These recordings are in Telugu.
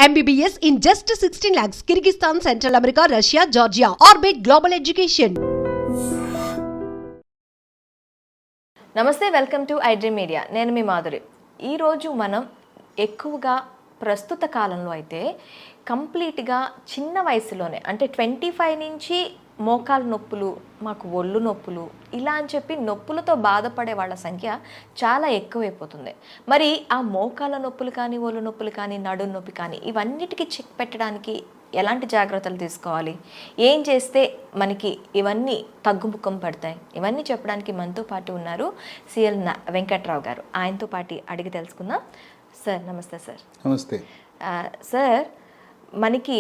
MBBS in just 16 lakhs. Kyrgyzstan, Central America, Russia, Georgia. Orbit Global Education. నమస్తే, వెల్కమ్ టు ఐడ్రీమ్ మీడియా. నేను మీ మాధురి. ఈరోజు మనం ఎక్కువగా ప్రస్తుత కాలంలో అయితే కంప్లీట్గా చిన్న వయసులోనే అంటే 25 నుంచి మోకాలు నొప్పులు, మాకు ఒళ్ళు నొప్పులు ఇలా అని చెప్పి నొప్పులతో బాధపడే వాళ్ళ సంఖ్య చాలా ఎక్కువైపోతుంది. మరి ఆ మోకాల నొప్పులు కానీ, ఒళ్ళు నొప్పులు కానీ, నడుము నొప్పి కానీ ఇవన్నిటికీ చెక్ పెట్టడానికి ఎలాంటి జాగ్రత్తలు తీసుకోవాలి, ఏం చేస్తే మనకి ఇవన్నీ తగ్గుముఖం పడతాయి, ఇవన్నీ చెప్పడానికి మనతో పాటు ఉన్నారు సిఎల్ వెంకట్రావు గారు. ఆయనతో పాటు అడిగి తెలుసుకుందాం. సార్ నమస్తే. సార్ నమస్తే. సార్, మనకి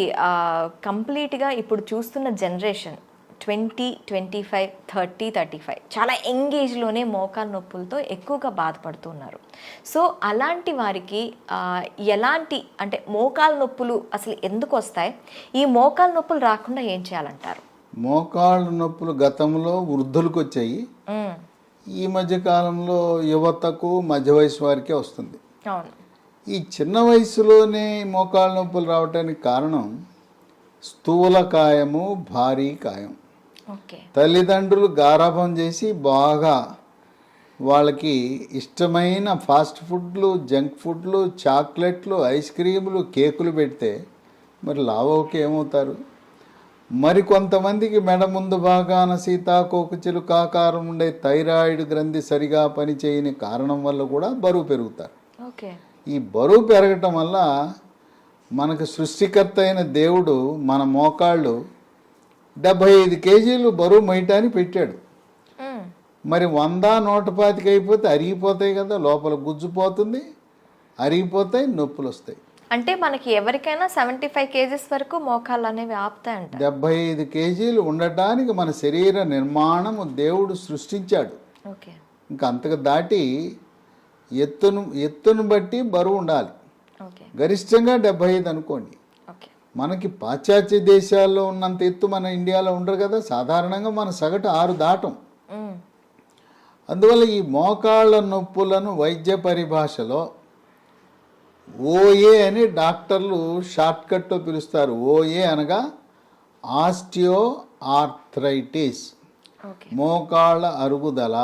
కంప్లీట్గా ఇప్పుడు చూస్తున్న జనరేషన్ 20, 25, 30, 35 చాలా యంగ్ ఏజ్లోనే మోకాలు నొప్పులతో ఎక్కువగా బాధపడుతున్నారు. సో అలాంటి వారికి ఎలాంటి అంటే మోకాలు నొప్పులు అసలు ఎందుకు వస్తాయి, ఈ మోకాలు నొప్పులు రాకుండా ఏం చేయాలంటారు? మోకాళ్ళ నొప్పులు గతంలో వృద్ధులకు వచ్చాయి, ఈ మధ్య కాలంలో యువతకు మధ్య వయసు వారికే వస్తుంది. అవును. ఈ చిన్న వయసులోనే మోకాళ్ళ నొప్పులు రావడానికి కారణం స్థూలకాయము, భారీ కాయం. తల్లిదండ్రులు గారాబం చేసి బాగా వాళ్ళకి ఇష్టమైన ఫాస్ట్ ఫుడ్లు, జంక్ ఫుడ్లు, చాక్లెట్లు, ఐస్ క్రీములు, కేకులు పెడితే మరి లావోకి ఏమవుతారు? మరి కొంతమందికి మెడ ముందు భాగాన సీతాకోకచిలుక ఆకారం ఉండే థైరాయిడ్ గ్రంథి సరిగా పనిచేయని కారణం వల్ల కూడా బరువు పెరుగుతారు. ఈ బరువు పెరగటం వల్ల మనకు సృష్టికర్త అయిన దేవుడు మన మోకాళ్ళు 75 కేజీలు బరువు మోయటానికి పెట్టాడు. మరి 100, 125 అయిపోతే అరిగిపోతాయి కదా, లోపల గుజ్జుపోతుంది, అరిగిపోతాయి, నొప్పులు వస్తాయి. అంటే మనకి ఎవరికైనా 75 కేజీస్ వరకు మోకాళ్ళు అనేవి ఆపుతాయంట. 75 కేజీలు ఉండటానికి మన శరీర నిర్మాణము దేవుడు సృష్టించాడు. ఇంకా అంతకు దాటి ఎత్తును బట్టి బరువు ఉండాలి. గరిష్టంగా 75 అనుకోండి. మనకి పాశ్చాత్య దేశాల్లో ఉన్నంత ఎత్తు మన ఇండియాలో ఉండరు కదా, సాధారణంగా మన సగటు 6 దాటం. అందువల్ల ఈ మోకాళ్ళ నొప్పులను వైద్య పరిభాషలో ఓఏ అని డాక్టర్లు షార్ట్కట్లో పిలుస్తారు. ఓఏ అనగా ఆస్టియో ఆర్థరైటిస్, మోకాళ్ళ అరుగుదల,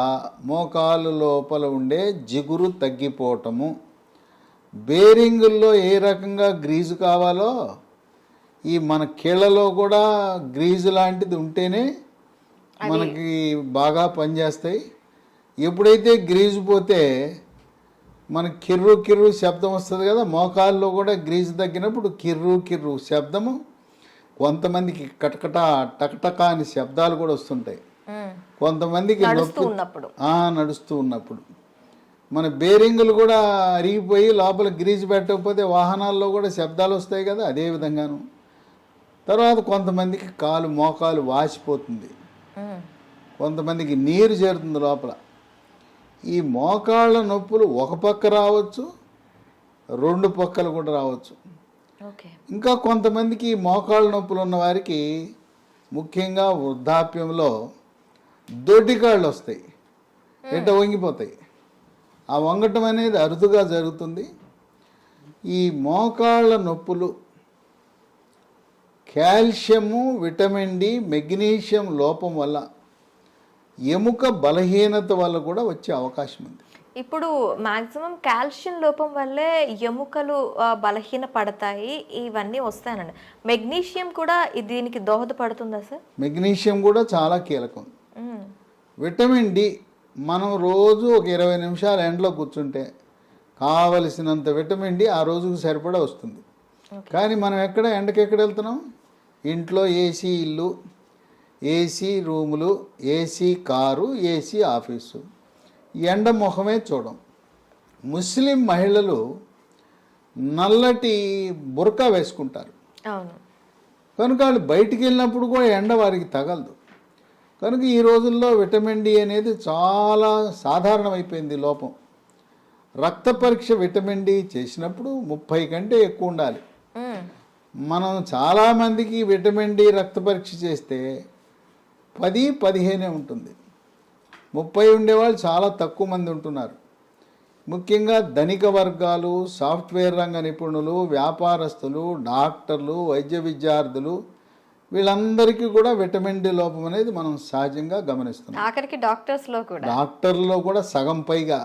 మోకాలు లోపల ఉండే జిగురు తగ్గిపోవటము. బేరింగుల్లో ఏ రకంగా గ్రీజు కావాలో ఈ మన కీళ్ళలో కూడా గ్రీజు లాంటిది ఉంటేనే మనకి బాగా పనిచేస్తాయి. ఎప్పుడైతే గ్రీజు పోతే మనకి కిర్రు కిర్రు శబ్దం వస్తుంది కదా, మోకాల్లో కూడా గ్రీజు తగ్గినప్పుడు కిర్రు కిర్రు శబ్దము, కొంతమందికి కటకట టకటక అని శబ్దాలు కూడా వస్తుంటాయి. కొంతమందికి నడుస్తూ ఉన్నప్పుడు మన బేరింగులు కూడా అరిగిపోయి లోపల గ్రీజు పెట్టకపోతే వాహనాల్లో కూడా శబ్దాలు వస్తాయి కదా, అదే విధంగాను. తర్వాత కొంతమందికి మోకాలు వాసిపోతుంది, కొంతమందికి నీరు చేరుతుంది లోపల. ఈ మోకాళ్ళ నొప్పులు ఒక పక్క రావచ్చు, 2 పక్కలు కూడా రావచ్చు. ఇంకా కొంతమందికి మోకాళ్ళ నొప్పులు ఉన్న వారికి ముఖ్యంగా వృద్ధాప్యంలో దొడ్డికాళ్ళు వస్తాయి, వంగిపోతాయి. ఆ వంగటం అనేది అరుదుగా జరుగుతుంది. ఈ మోకాళ్ళ నొప్పులు కాల్షియము, విటమిన్ డి, మెగ్నీషియం లోపం వల్ల, ఎముక బలహీనత వల్ల కూడా వచ్చే అవకాశం ఉంది. ఇప్పుడు మాక్సిమం కాల్షియం లోపం వల్లే ఎముకలు బలహీన పడతాయి, ఇవన్నీ వస్తాయనండి. మెగ్నీషియం కూడా దీనికి దోహదపడుతుందా సార్? మెగ్నీషియం కూడా చాలా కీలకం. విటమిన్ డి మనం రోజు ఒక 20 నిమిషాలు ఎండలో కూర్చుంటే కావలసినంత విటమిన్ డి ఆ రోజుకు సరిపడా వస్తుంది. కానీ మనం ఎండకెక్కడ వెళ్తున్నాం? ఇంట్లో ఏసీ ఇల్లు, ఏసీ రూములు, ఏసీ కారు, ఏసీ ఆఫీసు, ఎండ ముఖమే చూడం. ముస్లిం మహిళలు నల్లటి బురకా వేసుకుంటారు కనుక వాళ్ళు బయటికి వెళ్ళినప్పుడు కూడా ఎండ వారికి తగలదు. కనుక ఈ రోజుల్లో విటమిన్ డి అనేది చాలా సాధారణమైపోయింది లోపం. రక్త పరీక్ష విటమిన్ డి చేసినప్పుడు 30 కంటే ఎక్కువ ఉండాలి. మనం చాలామందికి విటమిన్ డి రక్త పరీక్ష చేస్తే 10, 15 ఉంటుంది. 30 ఉండేవాళ్ళు చాలా తక్కువ మంది ఉంటున్నారు. ముఖ్యంగా ధనిక వర్గాలు, సాఫ్ట్వేర్ రంగ నిపుణులు, వ్యాపారస్తులు, డాక్టర్లు, వైద్య విద్యార్థులు వీళ్ళందరికీ కూడా విటమిన్ డి లోపం అనేది మనం సహజంగా గమనిస్తున్నాం. ఆఖరికి డాక్టర్లో కూడా సగం పైగా.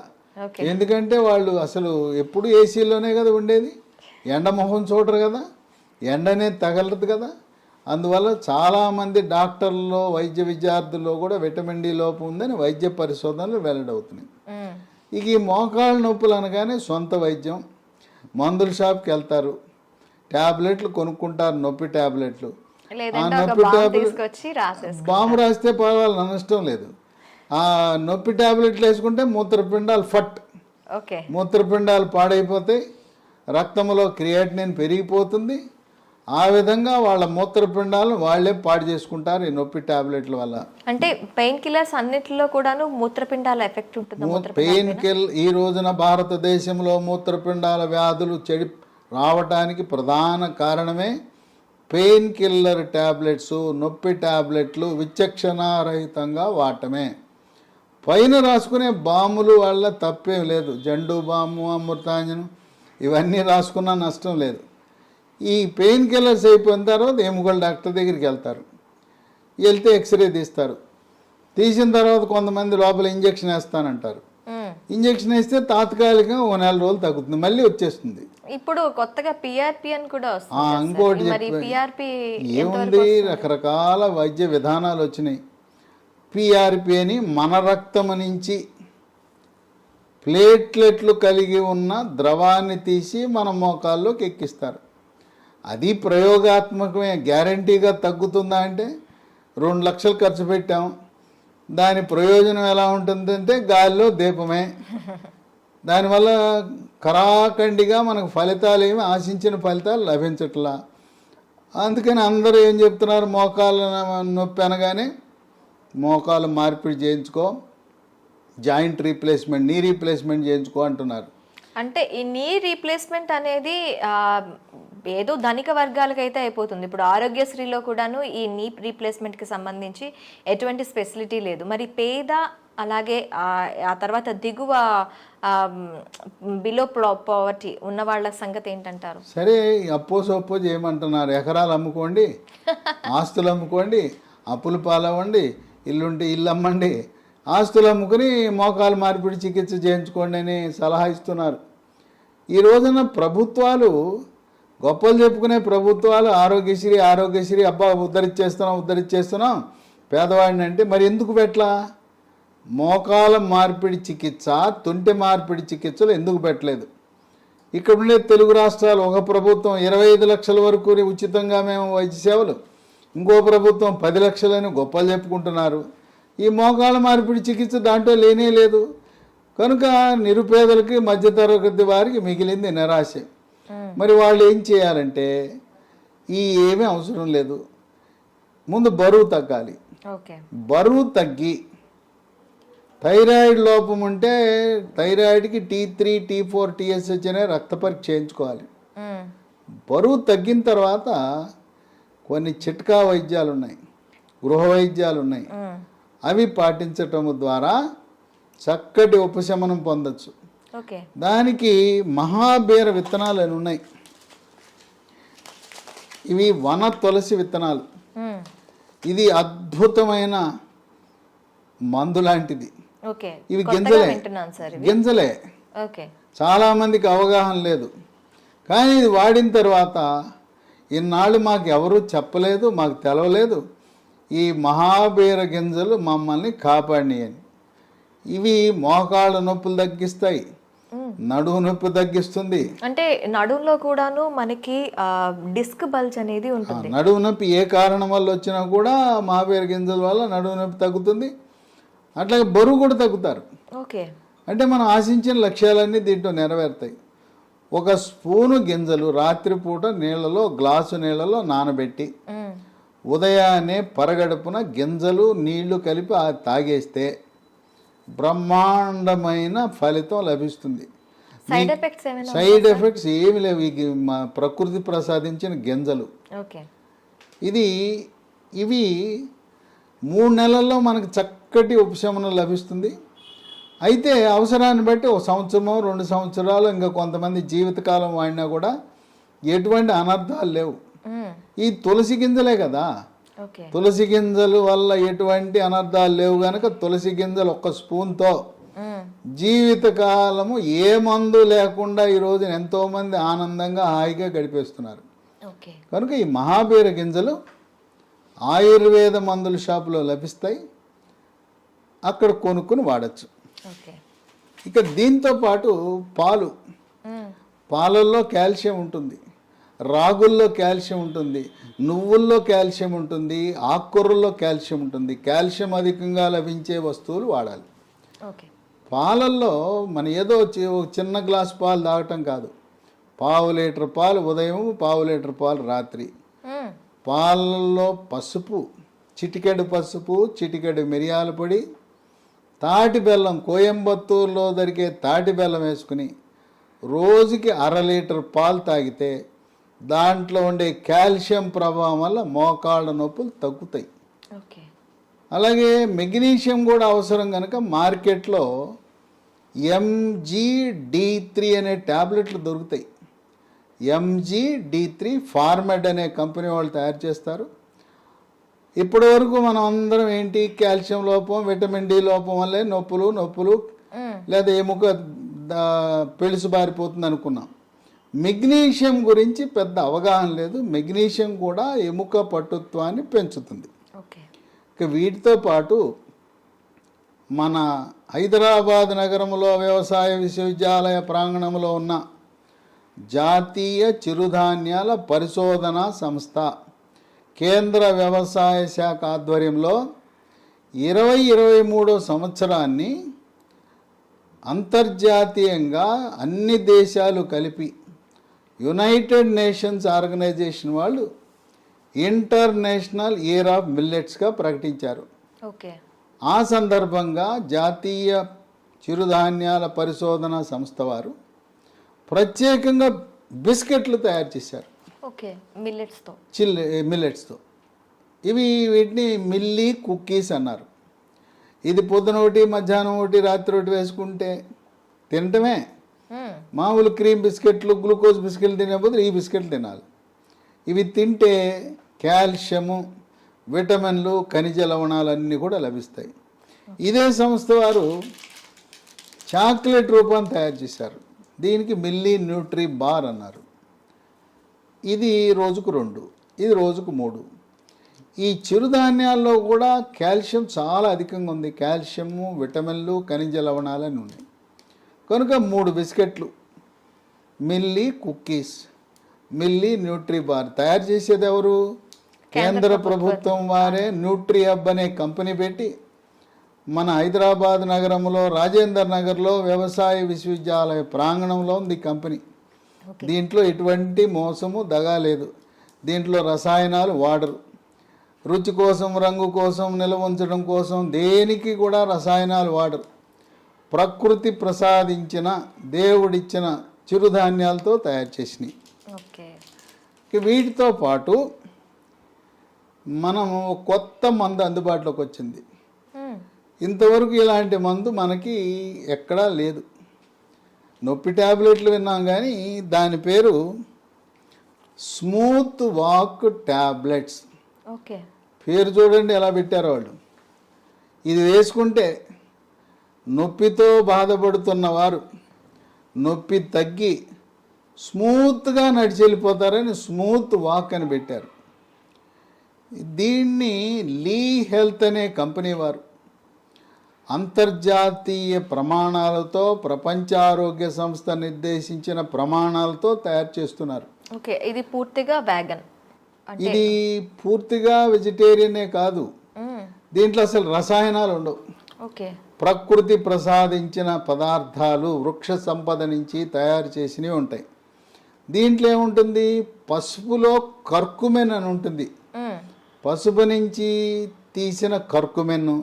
ఓకే. ఎందుకంటే వాళ్ళు అసలు ఎప్పుడు ఏసీలోనే కదా ఉండేది, ఎండ మొహం చూడరు కదా, ఎండనే తగలదు కదా. అందువల్ల చాలామంది డాక్టర్లలో, వైద్య విద్యార్థుల్లో కూడా విటమిన్ డి లోపం ఉందని వైద్య పరిశోధనలు వెల్లడవుతున్నాయి. ఇక ఈ మోకాళ్ళ నొప్పులు అనగానే సొంత వైద్యం, మందుల షాప్కి వెళ్తారు, ట్యాబ్లెట్లు కొనుక్కుంటారు, నొప్పి ట్యాబ్లెట్లు. ఆ నొప్పి ట్యాబ్లెట్ బాంబు రాస్తే పర్వాలేదు, నష్టం లేదు. ఆ నొప్పి ట్యాబ్లెట్లు వేసుకుంటే మూత్రపిండాలు మూత్రపిండాలు పాడైపోతాయి, రక్తంలో క్రియాటినిన్ పెరిగిపోతుంది. ఆ విధంగా వాళ్ళ మూత్రపిండాలను వాళ్ళే పాడు చేసుకుంటారు ఈ నొప్పి టాబ్లెట్ల వల్ల. అంటే పెయిన్ కిల్లర్స్ అన్నిటిలో కూడాను మూత్రపిండాల ఎఫెక్ట్ ఉంటుంది. పెయిన్ కిల్ ఈ రోజున భారతదేశంలో మూత్రపిండాల వ్యాధులు చెడి రావడానికి ప్రధాన కారణమే పెయిన్ కిల్లర్ టాబ్లెట్స్, నొప్పి టాబ్లెట్లు విచక్షణారహితంగా వాడటమే. పైన రాసుకునే బాములు వల్ల తప్పేం లేదు, జండు బాము, అమృతాంజనం ఇవన్నీ రాసుకున్నా నష్టం లేదు. ఈ పెయిన్ కిల్లర్స్ అయిపోయిన తర్వాత ఎముకల డాక్టర్ దగ్గరికి వెళ్తారు, వెళ్తే ఎక్స్రే తీస్తారు, తీసిన తర్వాత కొంతమంది లోపల ఇంజక్షన్ వేస్తానంటారు. ఇంజక్షన్ వేస్తే తాత్కాలికంగా 1 నెల రోజులు తగ్గుతుంది, మళ్ళీ వచ్చేస్తుంది. ఇప్పుడు కొత్తగా పిఆర్పి అని కూడా ఇంకోటి ఏముంది, రకరకాల వైద్య విధానాలు వచ్చినాయి. పిఆర్పి అని మన రక్తం నుంచి ప్లేట్లెట్లు కలిగి ఉన్న ద్రవాన్ని తీసి మన మోకాల్లోకి ఎక్కిస్తారు. అది ప్రయోగాత్మకమే, గ్యారంటీగా తగ్గుతుందా అంటే 2 లక్షలు ఖర్చు పెట్టాం, దాని ప్రయోజనం ఎలా ఉంటుందంటే గాలిలో దీపమే. దానివల్ల కరాఖండిగా మనకు ఫలితాలు ఏమి ఆశించిన ఫలితాలు లభించట్లా. అందుకని అందరూ ఏం చెప్తున్నారు, మోకాళ్ళ నొప్పి అనగానే మోకాలు మార్పిడి చేయించుకో, జాయింట్ రీప్లేస్మెంట్, నీ రీప్లేస్మెంట్ చేయించుకో అంటున్నారు. అంటే ఈ నీ రీప్లేస్మెంట్ అనేది ఏదో ధనిక వర్గాలకు అయితే అయిపోతుంది. ఇప్పుడు ఆరోగ్యశ్రీలో కూడాను ఈ నీ రీప్లేస్మెంట్కి సంబంధించి ఎటువంటి స్పెసిలిటీ లేదు. మరి పేద, అలాగే ఆ తర్వాత దిగువ బిలో పవర్టీ ఉన్న వాళ్ళ సంగతి ఏంటంటారు? సరే, అప్పో సొప్పో చేయమంటున్నారు, ఎకరాలు అమ్ముకోండి, ఆస్తులు అమ్ముకోండి, అప్పులు పాలవ్వండి, ఇల్లుంటే ఇల్లు అమ్మండి, ఆస్తులు అమ్ముకుని మోకాలు మార్పిడి చికిత్స చేయించుకోండి అని సలహా ఇస్తున్నారు. ఈ రోజున ప్రభుత్వాలు, గొప్పలు చెప్పుకునే ప్రభుత్వాలు ఆరోగ్యశ్రీ అబ్బా ఉద్ధరించేస్తున్నాం పేదవాడిని అంటే, మరి ఎందుకు పెట్టలా? మోకాల మార్పిడి చికిత్స, తుంటి మార్పిడి చికిత్సలు ఎందుకు పెట్టలేదు? ఇక్కడ ఉండే తెలుగు రాష్ట్రాలు, ఒక ప్రభుత్వం 25 లక్షల వరకు ఉచితంగా మేము వైద్య సేవలు, ఇంకో ప్రభుత్వం 10 లక్షలని గొప్పలు చెప్పుకుంటున్నారు. ఈ మోకాళ్ళ మార్పిడి చికిత్స దాంట్లో లేనే లేదు. కనుక నిరుపేదలకి, మధ్యతరగతి వారికి మిగిలింది నిరాశ. మరి వాళ్ళు ఏం చేయాలంటే, ఏమీ అవసరం లేదు, ముందు బరువు తగ్గాలి. బరువు తగ్గి థైరాయిడ్ లోపం ఉంటే థైరాయిడ్కి T3, T4, TSH అనే రక్త పరీక్ష చేయించుకోవాలి. బరువు తగ్గిన తర్వాత కొన్ని చిట్కా వైద్యాలు ఉన్నాయి, గృహ వైద్యాలు ఉన్నాయి, అవి పాటించటం ద్వారా చక్కటి ఉపశమనం పొందొచ్చు. దానికి మహాబేర విత్తనాలు అని ఉన్నాయి, ఇవి వన తులసి విత్తనాలు. ఇది అద్భుతమైన మందు లాంటిది. ఇవి గింజలే. చాలా మందికి అవగాహన లేదు, కానీ ఇది వాడిన తర్వాత ఇన్నాళ్ళు మాకు ఎవరు చెప్పలేదు, మాకు తెలవలేదు, ఈ మహాబీర గింజలు మమ్మల్ని కాపాడినాయని. ఇవి మోకాళ్ళ నొప్పులు తగ్గిస్తాయి, నడుము నొప్పి తగ్గిస్తుంది. అంటే నడుములో కూడాను మనకి డిస్క్ బల్జ్ అనేది ఉంటుంది. నడుము నొప్పి ఏ కారణం వల్ల వచ్చినా కూడా మహాబీర గింజల వల్ల నడుము నొప్పి తగ్గుతుంది. అట్లాగే బరువు కూడా తగ్గుతారు. అంటే మనం ఆశించిన లక్ష్యాలన్నీ దీంట్లో నెరవేరుతాయి. 1 స్పూను గింజలు రాత్రిపూట నీళ్ళలో, గ్లాసు నీళ్ళలో నానబెట్టి ఉదయాన్నే పరగడుపున గింజలు నీళ్లు కలిపి తాగేస్తే బ్రహ్మాండమైన ఫలితం లభిస్తుంది. సైడ్ ఎఫెక్ట్స్ ఏమి లేవు. ప్రకృతి ప్రసాదించిన గింజలు. ఇవి 3 నెలల్లో మనకు చక్కటి ఉపశమనం లభిస్తుంది. అయితే అవసరాన్ని బట్టి ఒక సంవత్సరమో 2 సంవత్సరాలు ఇంకా కొంతమంది జీవితకాలం వాడినా కూడా ఎటువంటి అనర్థాలు లేవు. ఈ తులసి గింజలే కదా, ఓకే. తులసి గింజలు వల్ల ఎటువంటి అనర్థాలు లేవు కనుక తులసి గింజలు ఒక్క స్పూన్తో జీవితకాలము ఏ మందు లేకుండా ఈ రోజున ఎంతోమంది ఆనందంగా హాయిగా గడిపేస్తున్నారు. ఓకే. కనుక ఈ మహాబీర గింజలు ఆయుర్వేద మందుల షాపులో లభిస్తాయి, అక్కడ కొనుక్కుని వాడచ్చు. ఓకే. ఇక దీంతో పాటు పాలు, పాలల్లో కాల్షియం ఉంటుంది, రాగుల్లో కాల్షియం ఉంటుంది, నువ్వుల్లో కాల్షియం ఉంటుంది, ఆకుకూరల్లో కాల్షియం ఉంటుంది. కాల్షియం అధికంగా లభించే వస్తువులు వాడాలి. ఓకే. పాలల్లో మన ఏదో ఒక చిన్న గ్లాస్ పాలు తాగటం కాదు, పావు లీటర్ పాలు ఉదయం, పావు లీటర్ పాలు రాత్రి. పాలల్లో పసుపు, చిటికెడు పసుపు, చిటికెడు మిరియాల పొడి, తాటి బెల్లం, కోయంబత్తూరులో దొరికే తాటి బెల్లం వేసుకుని రోజుకి 1/2 లీటర్ పాలు తాగితే దాంట్లో ఉండే కాల్షియం ప్రభావం వల్ల మోకాళ్ళ నొప్పులు తగ్గుతాయి. ఓకే. అలాగే మెగ్నీషియం కూడా అవసరం కనుక మార్కెట్లో MGD3 అనే ట్యాబ్లెట్లు దొరుకుతాయి. MGD3 ఫార్మెడ్ అనే కంపెనీ వాళ్ళు తయారు చేస్తారు. ఇప్పటి వరకు మనం అందరం ఏంటి, కాల్షియం లోపం, విటమిన్ డి లోపం వల్లే నొప్పులు లేదా ఎముక పెళుసు బారిపోతుంది అనుకున్నాం. మెగ్నీషియం గురించి పెద్ద అవగాహన లేదు. మెగ్నీషియం కూడా ఎముక పటుత్వాన్ని పెంచుతుంది. ఓకే. ఇక వీటితో పాటు మన హైదరాబాద్ నగరంలో వ్యవసాయ విశ్వవిద్యాలయ ప్రాంగణంలో ఉన్న జాతీయ చిరుధాన్యాల పరిశోధనా సంస్థ కేంద్ర వ్యవసాయ శాఖ ఆధ్వర్యంలో 2023 సంవత్సరాన్ని అంతర్జాతీయంగా అన్ని దేశాలు కలిపి యునైటెడ్ నేషన్స్ ఆర్గనైజేషన్ వాళ్ళు ఇంటర్నేషనల్ ఇయర్ ఆఫ్ మిల్లెట్స్గా ప్రకటించారు. ఓకే. ఆ సందర్భంగా జాతీయ చిరుధాన్యాల పరిశోధన సంస్థ వారు ప్రత్యేకంగా బిస్కెట్లు తయారు చేశారు. ఓకే. మిల్లెట్స్తో. మిల్లెట్స్తో. వీటిని మిల్లీ కుక్కీస్ అన్నారు. ఇది పొద్దున ఒకటి, మధ్యాహ్నం ఒకటి, రాత్రి ఒకటి వేసుకుంటే తినటమే. మామూలు క్రీమ్ బిస్కెట్లు, గ్లూకోజ్ బిస్కెట్లు తినే బదులు ఈ బిస్కెట్లు తినాలి. ఇవి తింటే కాల్షియము, విటమిన్లు, ఖనిజ లవణాలన్నీ కూడా లభిస్తాయి. ఇదే సంస్థ వారు చాక్లెట్ రూపాన్ని తయారు చేశారు. దీనికి మిల్లీ న్యూట్రీ బార్ అన్నారు. ఇది రోజుకు 2, ఇది రోజుకు 3. ఈ చిరుధాన్యాల్లో కూడా కాల్షియం చాలా అధికంగా ఉంది. కాల్షియము, విటమిన్లు, ఖనిజ లవణాలని ఉన్నాయి. కనుక 3 బిస్కెట్లు, milli cookies, milli Nutri bar తయారు చేసేది ఎవరు? కేంద్ర ప్రభుత్వం వారే న్యూట్రీ హబ్ అనే కంపెనీ పెట్టి మన హైదరాబాద్ నగరంలో రాజేందర్ నగర్లో వ్యవసాయ విశ్వవిద్యాలయ ప్రాంగణంలో ఉంది కంపెనీ. దీంట్లో ఎటువంటి మోసము దగా లేదు. దీంట్లో రసాయనాలు వాడరు. రుచి కోసం, రంగు కోసం, నిల్వ ఉంచడం కోసం దేనికి కూడా రసాయనాలు వాడరు. ప్రకృతి ప్రసాదించిన, దేవుడిచ్చిన చిరుధాన్యాలతో తయారు చేసినవి. ఓకే. వీటితో పాటు మనము కొత్త మందు అందుబాటులోకి వచ్చింది. ఇంతవరకు ఇలాంటి మందు మనకి ఎక్కడా లేదు. నొప్పి ట్యాబ్లెట్లు విన్నాం కానీ దాని పేరు స్మూత్ వాక్ ట్యాబ్లెట్స్. ఓకే. పేరు చూడండి ఎలా పెట్టారో వాళ్ళు. ఇది వేసుకుంటే నొప్పితో బాధపడుతున్న వారు నొప్పి తగ్గి స్మూత్గా నడిచి వెళ్ళిపోతారని స్మూత్ వాక్ అని పెట్టారు. దీన్ని లీ హెల్త్ అనే కంపెనీ వారు అంతర్జాతీయ ప్రమాణాలతో, ప్రపంచ ఆరోగ్య సంస్థ నిర్దేశించిన ప్రమాణాలతో తయారు చేస్తున్నారు. ఓకే. ఇది పూర్తిగా వ్యాగన్. ఇది పూర్తిగా వెజిటేరియనే కాదు, దీంట్లో అసలు రసాయనాలు ఉండవు. ఓకే. ప్రకృతి ప్రసాదించిన పదార్థాలు, వృక్ష సంపద నుంచి తయారు చేసినవి ఉంటాయి. దీంట్లో ఏముంటుంది? పసుపులో కర్కుమెన్ అని ఉంటుంది. పసుపు నుంచి తీసిన కర్కుమెన్,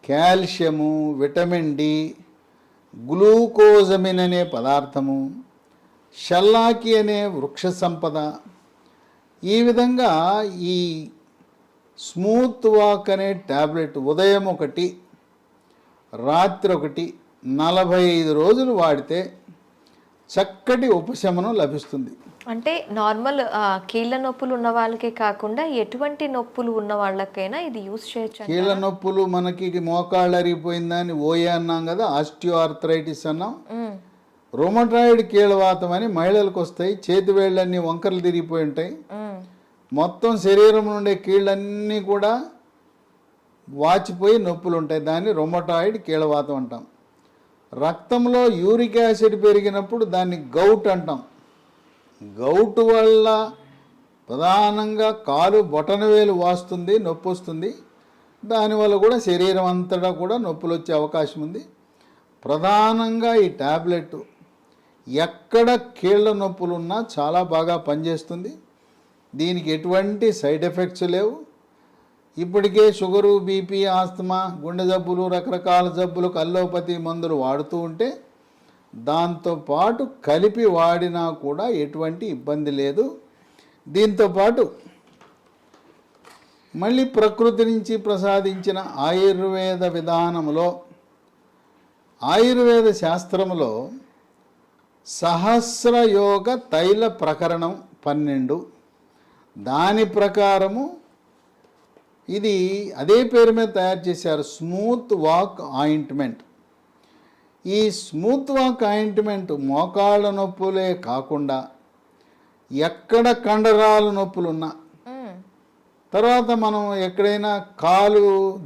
కాల్షియము, విటమిన్ డి, గ్లూకోజమిన్ అనే పదార్థము, షల్లాకి అనే వృక్ష సంపద. ఈ విధంగా ఈ స్మూత్ వాక్ అనే ట్యాబ్లెట్ ఉదయం 1, రాత్రి ఒకటి 45 రోజులు వాడితే చక్కటి ఉపశమనం లభిస్తుంది. అంటే నార్మల్ కీళ్ళ నొప్పులు ఉన్న వాళ్ళకే కాకుండా ఎటువంటి నొప్పులు ఉన్న వాళ్ళకైనా ఇది యూస్ చేయొచ్చు. కీళ్ళ నొప్పులు మనకి మోకాళ్ళు అరిగిపోయిందని ఓఏ అన్నాం కదా, ఆస్టియో ఆర్థరైటిస్ అన్నాం. రొమటాయిడ్ కీళ్ళవాతం అని మహిళలకు వస్తాయి. చేతి వేళ్ళన్నీ వంకరలు తిరిగిపోయి ఉంటాయి. మొత్తం శరీరం నుండే కీళ్ళన్నీ కూడా వాచిపోయి నొప్పులు ఉంటాయి. దాన్ని రొమటాయిడ్ కీళ్ళవాతం అంటాం. రక్తంలో యూరిక్ యాసిడ్ పెరిగినప్పుడు దాన్ని గౌట్ అంటాం. గౌట్ వల్ల ప్రధానంగా కాలు బొటనవేలు వాస్తుంది, నొప్పి వస్తుంది. దానివల్ల కూడా శరీరం అంతటా కూడా నొప్పులు వచ్చే అవకాశం ఉంది. ప్రధానంగా ఈ ట్యాబ్లెట్ ఎక్కడ కీళ్ళ నొప్పులు ఉన్నా చాలా బాగా పనిచేస్తుంది. దీనికి ఎటువంటి సైడ్ ఎఫెక్ట్స్ లేవు. ఇప్పటికే షుగరు, బీపీ, ఆస్తమా, గుండె జబ్బులు, రకరకాల జబ్బులకు అల్లోపతి మందులు వాడుతూ ఉంటే దాంతోపాటు కలిపి వాడినా కూడా ఎటువంటి ఇబ్బంది లేదు. దీంతోపాటు మళ్ళీ ప్రకృతి నుంచి ప్రసాదించిన ఆయుర్వేద విధానంలో, ఆయుర్వేద శాస్త్రంలో సహస్రయోగ తైల ప్రకరణం 12 దాని ప్రకారము ఇది అదే పేరు మీద తయారు చేశారు, స్మూత్ వాక్ ఆయింట్మెంట్. ఈ స్మూత్ వాక్ ఆయింట్మెంట్ మోకాళ్ళ నొప్పులే కాకుండా ఎక్కడ కండరాల నొప్పులున్నా, తర్వాత మనం ఎక్కడైనా కాలు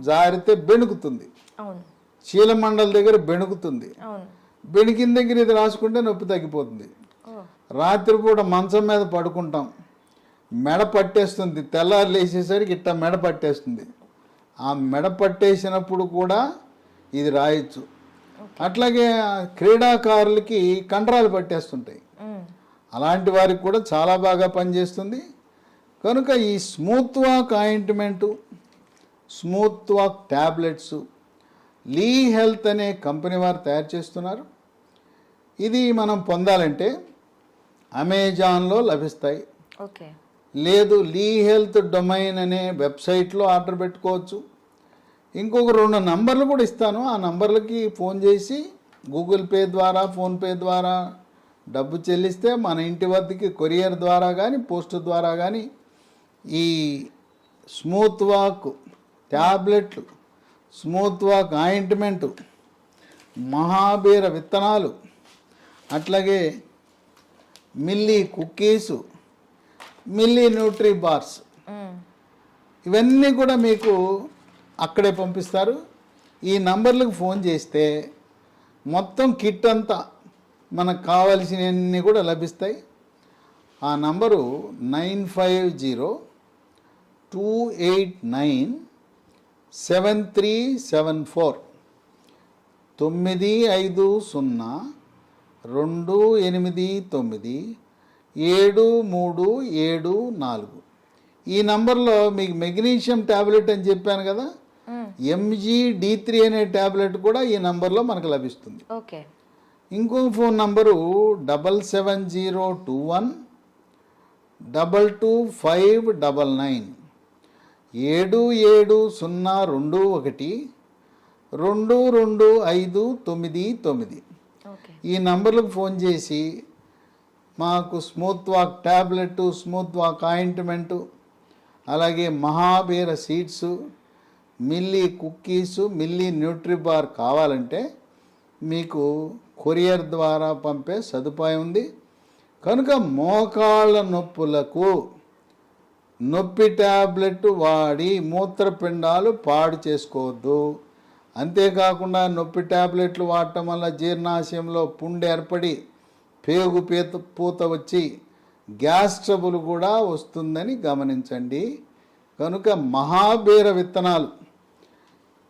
జారితే బెణుకుతుంది, చీలమండల దగ్గర బెణుకుతుంది, బెణికిన దగ్గర ఇది రాసుకుంటే నొప్పి తగ్గిపోతుంది. రాత్రిపూట మంచం మీద పడుకుంటాం, మెడ పట్టేస్తుంది, తెల్లారు లేచేసరికి ఇట్ట మెడ పట్టేస్తుంది. ఆ మెడ పట్టేసినప్పుడు కూడా ఇది రాయొచ్చు. అట్లాగే క్రీడాకారులకి కండరాలు పట్టేస్తుంటాయి, అలాంటి వారికి కూడా చాలా బాగా పనిచేస్తుంది. కనుక ఈ smooth walk ointment, smooth walk tablets Lee health అనే కంపెనీ వారు తయారు చేస్తున్నారు. ఇది మనం పొందాలంటే అమెజాన్లో లభిస్తాయి. ఓకే, లేదు లీ హెల్త్ డొమైన్ అనే వెబ్సైట్లో ఆర్డర్ పెట్టుకోవచ్చు. ఇంకొక 2 నంబర్లు కూడా ఇస్తాను. ఆ నంబర్లకి ఫోన్ చేసి గూగుల్ పే ద్వారా, ఫోన్పే ద్వారా డబ్బు చెల్లిస్తే మన ఇంటి వద్దకి కొరియర్ ద్వారా కానీ, పోస్ట్ ద్వారా కానీ ఈ స్మూత్ వాక్ ట్యాబ్లెట్లు, స్మూత్ వాక్ ఆయింట్మెంటు, మహాబీర విత్తనాలు, అట్లాగే మిల్లీ కుక్కీసు, మిల్లీ న్యూట్రీ బార్స్, ఇవన్నీ కూడా మీకు అక్కడే పంపిస్తారు. ఈ నంబర్లకు ఫోన్ చేస్తే మొత్తం కిట్ అంతా మనకు కావలసినవన్నీ కూడా లభిస్తాయి. ఆ నంబరు 9502897374 95028973774. ఈ నంబర్లో మీకు మెగ్నీషియం ట్యాబ్లెట్ అని చెప్పాను కదా, MGD3 అనే ట్యాబ్లెట్ కూడా ఈ నంబర్లో మనకు లభిస్తుంది. ఓకే, ఇంకో ఫోన్ నంబరు 7702122599 770221222599. ఈ నంబర్లకు ఫోన్ చేసి మాకు smooth walk tablet, smooth walk ointment, అలాగే మహాబీర సీడ్స్, మిల్లీ కుక్కీసు, మిల్లీ న్యూట్రీబార్ కావాలంటే మీకు కొరియర్ ద్వారా పంపే సదుపాయం ఉంది. కనుక మోకాళ్ళ నొప్పులకు నొప్పి ట్యాబ్లెట్ వాడి మూత్రపిండాలు పాడు చేసుకోవద్దు. అంతేకాకుండా నొప్పి ట్యాబ్లెట్లు వాడటం వల్ల జీర్ణాశయంలో పుండు ఏర్పడి పేగు పూత వచ్చి గ్యాస్ ట్రబుల్ కూడా వస్తుందని గమనించండి. కనుక మహాబీర విత్తనాలు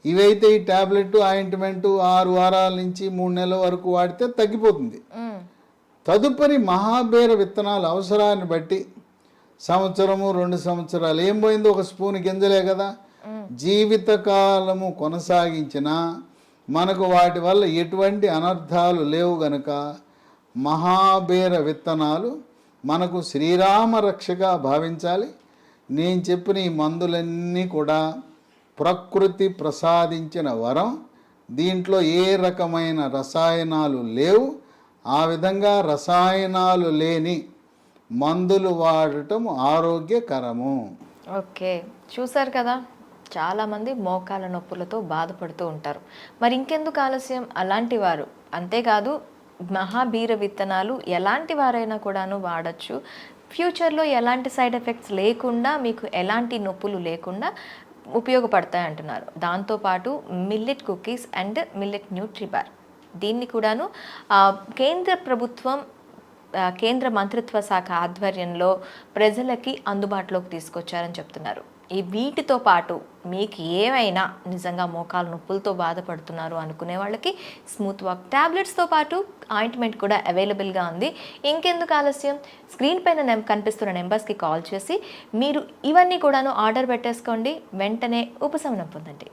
ఇవైతే ఈ ట్యాబ్లెట్ ఆయింట్మెంట్ 6 వారాల నుంచి 3 నెలల వరకు వాడితే తగ్గిపోతుంది. తదుపరి మహాబీర విత్తనాలు అవసరాన్ని బట్టి సంవత్సరము 2 సంవత్సరాలు ఏం పోయిందో ఒక స్పూన్ గింజలే కదా, జీవితకాలము కొనసాగించినా మనకు వాటి వల్ల ఎటువంటి అనర్థాలు లేవు గనుక మహాబీర విత్తనాలు మనకు శ్రీరామ రక్షగా భావించాలి. నేను చెప్పిన ఈ మందులన్నీ కూడా ప్రకృతి ప్రసాదించిన వరం. దీంట్లో ఏ రకమైన రసాయనాలు లేవు. ఆ విధంగా రసాయనాలు లేని మందులు వాడటం ఆరోగ్యకరము. ఓకే, చూసారు కదా, చాలామంది మోకాల నొప్పులతో బాధపడుతూ ఉంటారు. మరి ఇంకెందుకు ఆలస్యం? అలాంటి వారు అంతేకాదు, మహాబీర విత్తనాలు ఎలాంటి వారైనా కూడాను వాడచ్చు. ఫ్యూచర్లో ఎలాంటి సైడ్ ఎఫెక్ట్స్ లేకుండా, మీకు ఎలాంటి నొప్పులు లేకుండా ఉపయోగపడతాయి అంటున్నారు. దాంతోపాటు మిల్లెట్ కుకీస్ అండ్ మిల్లెట్ న్యూట్రిబార్, దీన్ని కూడాను కేంద్ర ప్రభుత్వం కేంద్ర మంత్రిత్వ శాఖ ఆధ్వర్యంలో ప్రజలకి అందుబాటులోకి తీసుకొచ్చారని చెప్తున్నారు. ఈ వీటితో పాటు మీకు ఏమైనా నిజంగా మోకాలు నొప్పులతో బాధపడుతున్నారు అనుకునే వాళ్ళకి స్మూత్ వాక్ ట్యాబ్లెట్స్తో పాటు ఆయింట్మెంట్ కూడా అవైలబుల్గా ఉంది. ఇంకెందుకు ఆలస్యం? స్క్రీన్ పైన కనిపిస్తున్న నెంబర్స్కి కాల్ చేసి మీరు ఇవన్నీ కూడాను ఆర్డర్ పెట్టేసుకోండి. వెంటనే ఉపశమనం పొందండి.